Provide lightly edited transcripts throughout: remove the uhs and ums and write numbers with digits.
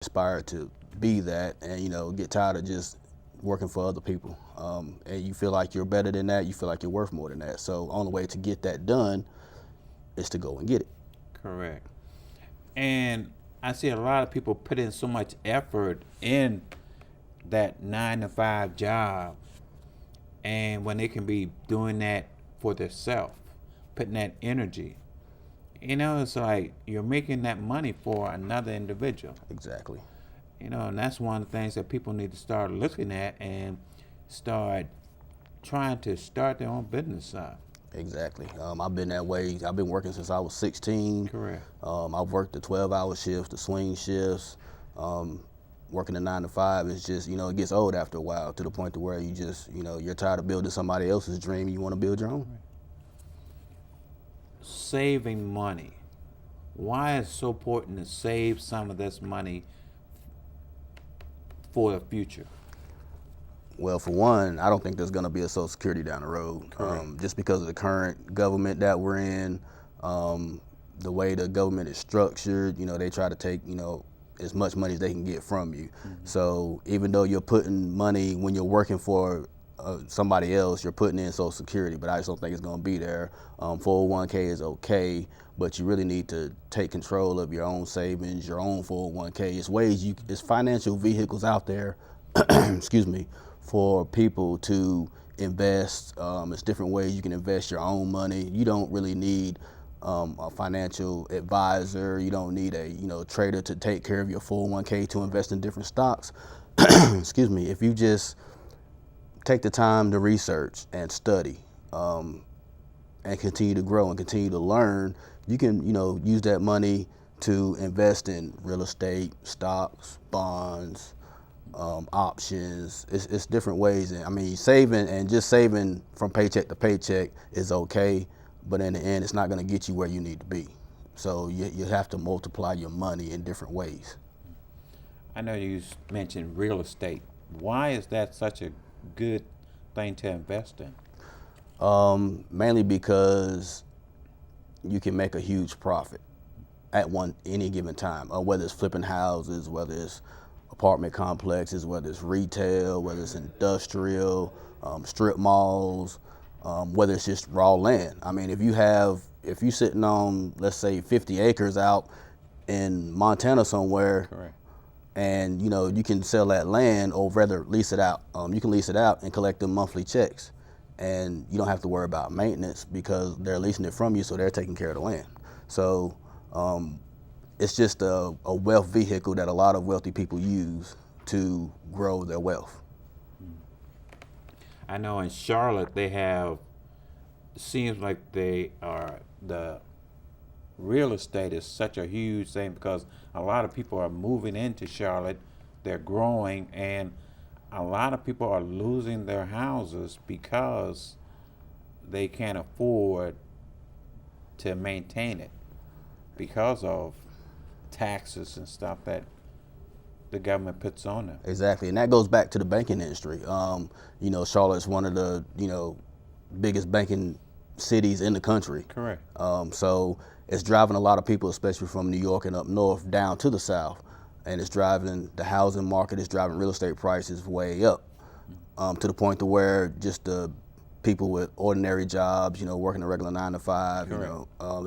aspire to be that, and get tired of just working for other people. And you feel like you're better than that. You feel like you're worth more than that. So only way to get that done is to go and get it. Correct. And I see a lot of people put in so much effort in that 9 to 5 job, and when they can be doing that for themselves, putting that energy. It's like you're making that money for another individual. Exactly. And that's one of the things that people need to start looking at and start trying to start their own business up. Exactly. I've been that way. I've been working since I was 16. Correct. I've worked the 12-hour shifts, the swing shifts. Working the 9 to 5 is just, it gets old after a while, to the point to where you just, you're tired of building somebody else's dream. You want to build your own. Saving money. Why is it so important to save some of this money for the future? Well, for one, I don't think there's going to be a Social Security down the road. Just because of the current government that we're in, the way the government is structured, they try to take, as much money as they can get from you. Mm-hmm. So even though you're putting money when you're working for somebody else, you're putting in Social Security, but I just don't think it's going to be there. 401k is okay, but you really need to take control of your own savings, your own 401k. It's financial vehicles out there, excuse me, for people to invest. It's different ways you can invest your own money. You don't really need a financial advisor. You don't need a trader to take care of your 401k to invest in different stocks. Excuse me. If you just take the time to research and study, and continue to grow and continue to learn, you can use that money to invest in real estate, stocks, bonds, options. It's different ways. And I mean, saving from paycheck to paycheck is okay, but in the end, it's not going to get you where you need to be. So you have to multiply your money in different ways. I know you mentioned real estate. Why is that such a good thing to invest in? Mainly because you can make a huge profit at any given time, whether it's flipping houses, whether it's apartment complexes, whether it's retail, whether it's industrial, strip malls, whether it's just raw land. I mean, if you're sitting on, let's say, 50 acres out in Montana somewhere, correct, and you can sell that land, or rather lease it out. You can lease it out and collect them monthly checks, and you don't have to worry about maintenance because they're leasing it from you, so they're taking care of the land. So it's just a wealth vehicle that a lot of wealthy people use to grow their wealth. I know in Charlotte seems like the real estate is such a huge thing because a lot of people are moving into Charlotte, they're growing, and a lot of people are losing their houses because they can't afford to maintain it because of taxes and stuff that the government puts on them. Exactly, and that goes back to the banking industry. Charlotte's one of the biggest banking cities in the country. Correct. So it's driving a lot of people, especially from New York and up north, down to the south, and it's driving the housing market. It's driving real estate prices way up, to the point to where just the people with ordinary jobs, working a regular 9 to 5,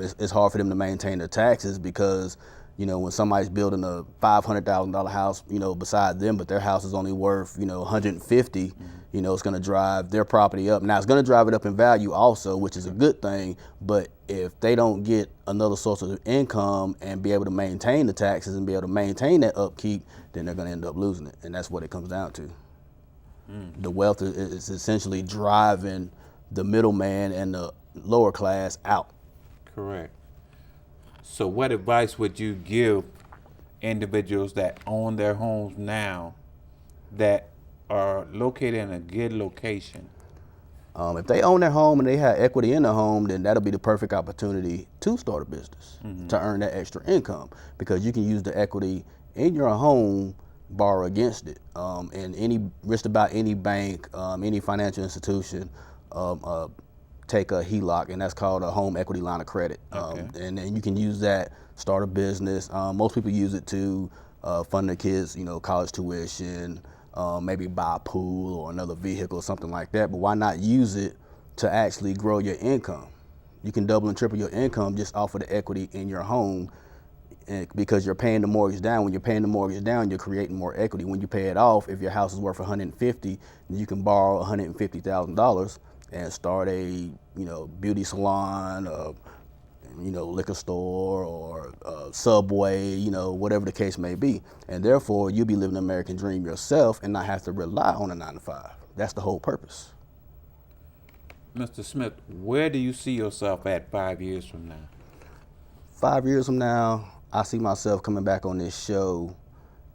it's hard for them to maintain their taxes because when somebody's building a $500,000 house, beside them, but their house is only worth, 150, it's going to drive their property up. Now, it's going to drive it up in value also, which is a good thing. But if they don't get another source of income and be able to maintain the taxes and be able to maintain that upkeep, then they're going to end up losing it. And that's what it comes down to. The wealth is essentially driving the middleman and the lower class out. Correct. So what advice would you give individuals that own their homes now that are located in a good location? If they own their home and they have equity in the home, then that'll be the perfect opportunity to start a business, to earn that extra income, because you can use the equity in your home, borrow against it, and just about any bank, any financial institution, take a HELOC, and that's called a home equity line of credit. Okay. And then you can use that, start a business. Most people use it to fund their kids, college tuition, maybe buy a pool or another vehicle or something like that. But why not use it to actually grow your income? You can double and triple your income just off of the equity in your home, and because you're paying the mortgage down. When you're paying the mortgage down, you're creating more equity. When you pay it off, if your house is worth $150, you can borrow $150,000 and start a beauty salon, liquor store, or Subway, whatever the case may be. And therefore, you'll be living the American dream yourself and not have to rely on a 9-to-5. That's the whole purpose. Mr. Smith, where do you see yourself at 5 years from now? 5 years from now, I see myself coming back on this show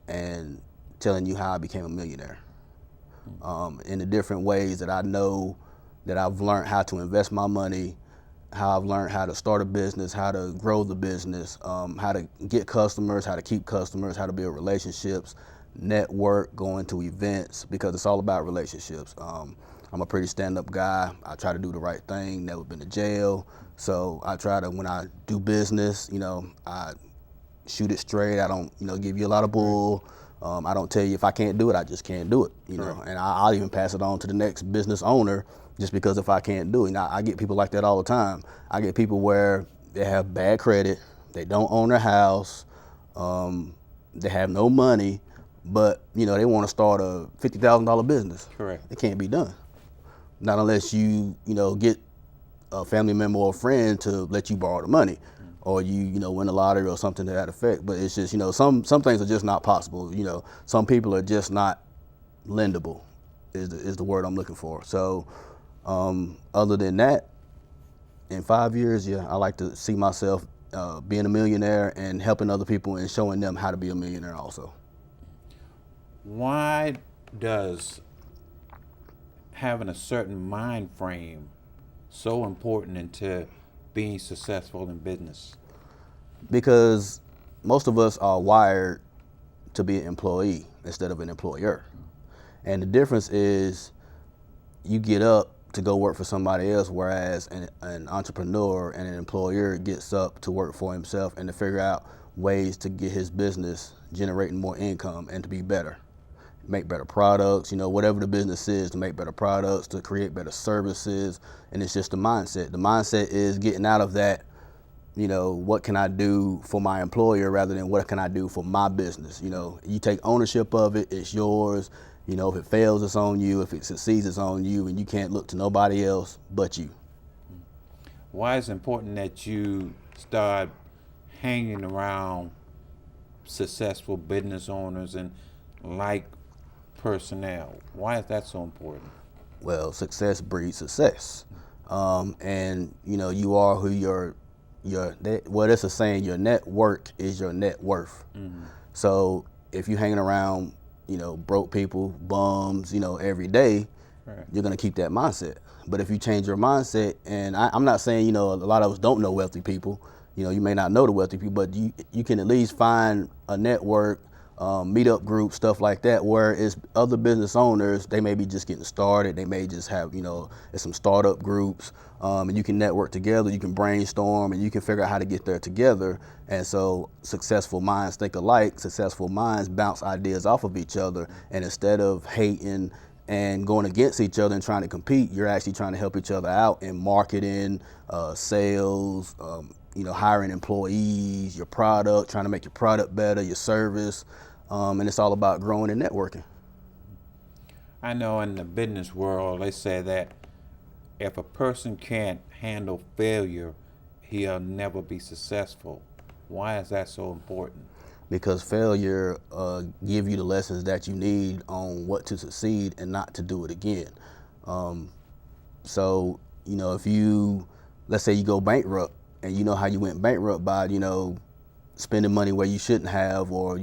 and telling you how I became a millionaire. In the different ways that I know that I've learned how to invest my money, how I've learned how to start a business, how to grow the business, how to get customers, how to keep customers, how to build relationships, network, going to events, because it's all about relationships. I'm a pretty stand-up guy. I try to do the right thing, never been to jail. So I try to, when I do business, I shoot it straight. I don't, give you a lot of bull. I don't tell you if I can't do it, I just can't do it, Right. And I'll even pass it on to the next business owner just because if I can't do it. Now, I get people like that all the time. I get people where they have bad credit, they don't own their house, they have no money, but, they want to start a $50,000 business. Correct. It can't be done. Not unless you, get a family member or a friend to let you borrow the money, or you win the lottery or something to that effect. But it's just, some things are just not possible. Some people are just not lendable is the word I'm looking for. So other than that, in 5 years, I like to see myself being a millionaire and helping other people and showing them how to be a millionaire also. Why does having a certain mind frame so important into being successful in business? Because most of us are wired to be an employee instead of an employer. And the difference is you get up to go work for somebody else, whereas an entrepreneur and an employer gets up to work for himself and to figure out ways to get his business generating more income and to be better. Make better products, whatever the business is, to make better products, to create better services. And it's just the mindset. The mindset is getting out of that, what can I do for my employer rather than what can I do for my business. You take ownership of it, it's yours. If it fails, it's on you. If it succeeds, it's on you, and you can't look to nobody else but you. Why is it important that you start hanging around successful business owners and like personnel? Why is that so important? Well, success breeds success. And you are who there's a saying, your network is your net worth. Mm-hmm. So if you're hanging around, broke people, bums, every day, right, you're gonna keep that mindset. But if you change your mindset, and I'm not saying, a lot of us don't know wealthy people, you may not know the wealthy people, but you can at least find a network, meetup group, stuff like that, where it's other business owners. They may be just getting started. They may just have, it's some startup groups, and you can network together. You can brainstorm, and you can figure out how to get there together. And so successful minds think alike. Successful minds bounce ideas off of each other. And instead of hating and going against each other and trying to compete, you're actually trying to help each other out in marketing, sales, hiring employees, your product, trying to make your product better, your service. And it's all about growing and networking. I know in the business world, they say that if a person can't handle failure, he'll never be successful. Why is that so important? Because failure give you the lessons that you need on what to succeed and not to do it again. So, if let's say you go bankrupt, and you know how you went bankrupt by, spending money where you shouldn't have, or,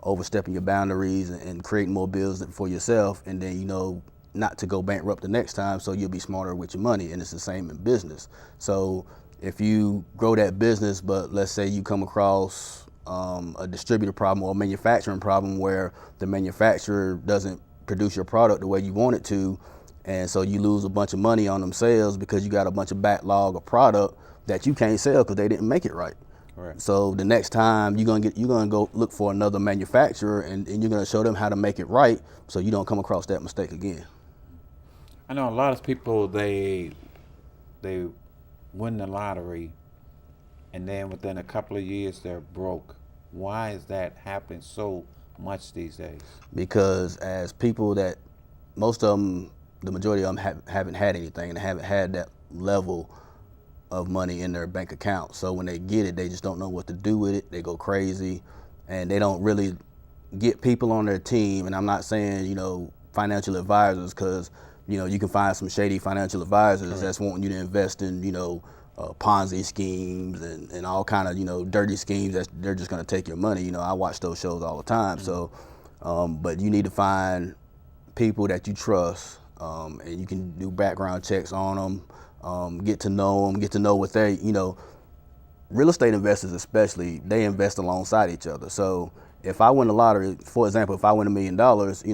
overstepping your boundaries and creating more bills for yourself, and then, not to go bankrupt the next time, so you'll be smarter with your money. And it's the same in business. So if you grow that business, but let's say you come across a distributor problem or a manufacturing problem where the manufacturer doesn't produce your product the way you want it to, and so you lose a bunch of money on them sales because you got a bunch of backlog of product that you can't sell because they didn't make it right. Correct. So the next time you're gonna go look for another manufacturer, and you're gonna show them how to make it right, so you don't come across that mistake again. I know a lot of people they win the lottery, and then within a couple of years they're broke. Why is that happening so much these days? Because as people that most of them, the majority of them haven't had anything and haven't had that level of money in their bank account. So when they get it, they just don't know what to do with it. They go crazy, and they don't really get people on their team. And I'm not saying, financial advisors, because, you can find some shady financial advisors that's wanting you to invest in, Ponzi schemes and all kind of, dirty schemes that they're just going to take your money. I watch those shows all the time. So, but you need to find people that you trust, and you can do background checks on them, get to know them, get to know what they, real estate investors especially, they invest alongside each other. So if I win the lottery, for example, if I win $1 million,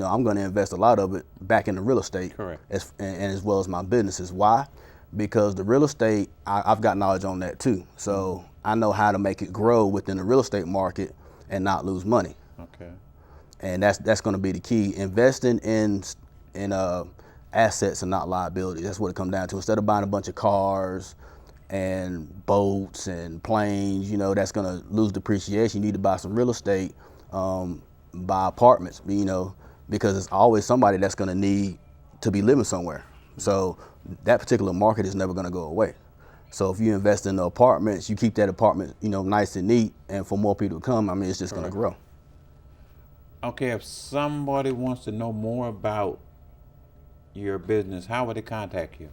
I'm going to invest a lot of it back into real estate. Correct. And as well as my businesses. Why? Because the real estate, I've got knowledge on that too. So I know how to make it grow within the real estate market and not lose money. Okay. And that's going to be the key. Investing in assets and not liabilities. That's what it comes down to. Instead of buying a bunch of cars and boats and planes, that's going to lose depreciation. You need to buy some real estate, buy apartments, because it's always somebody that's going to need to be living somewhere. So that particular market is never going to go away. So if you invest in the apartments, you keep that apartment, nice and neat, and for more people to come, it's just going to grow. Okay, if somebody wants to know more about your business, how would they contact you?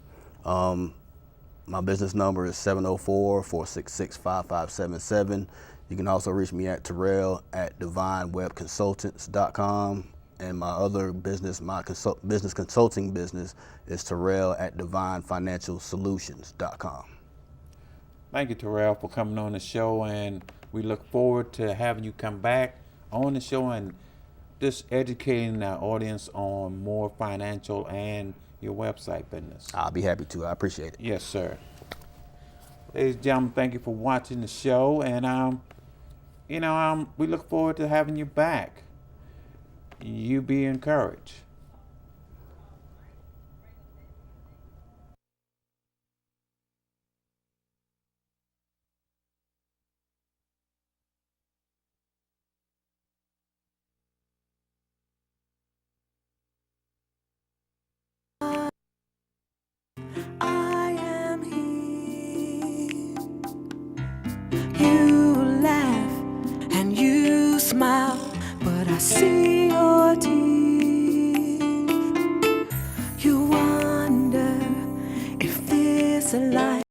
My business number is 704-466-5577. You can also reach me at Terrell at divinewebconsultants.com. And my other business, my business consulting business, is Terrell at divinefinancialsolutions.com. Thank you, Terrell, for coming on the show, and we look forward to having you come back on the show and just educating our audience on more financial and your website business. I'll be happy to. I appreciate it. Yes, sir. Ladies and gentlemen, thank you for watching the show, and we look forward to having you back. You be encouraged. I am here. You laugh and you smile, but I see your teeth. You wonder if this life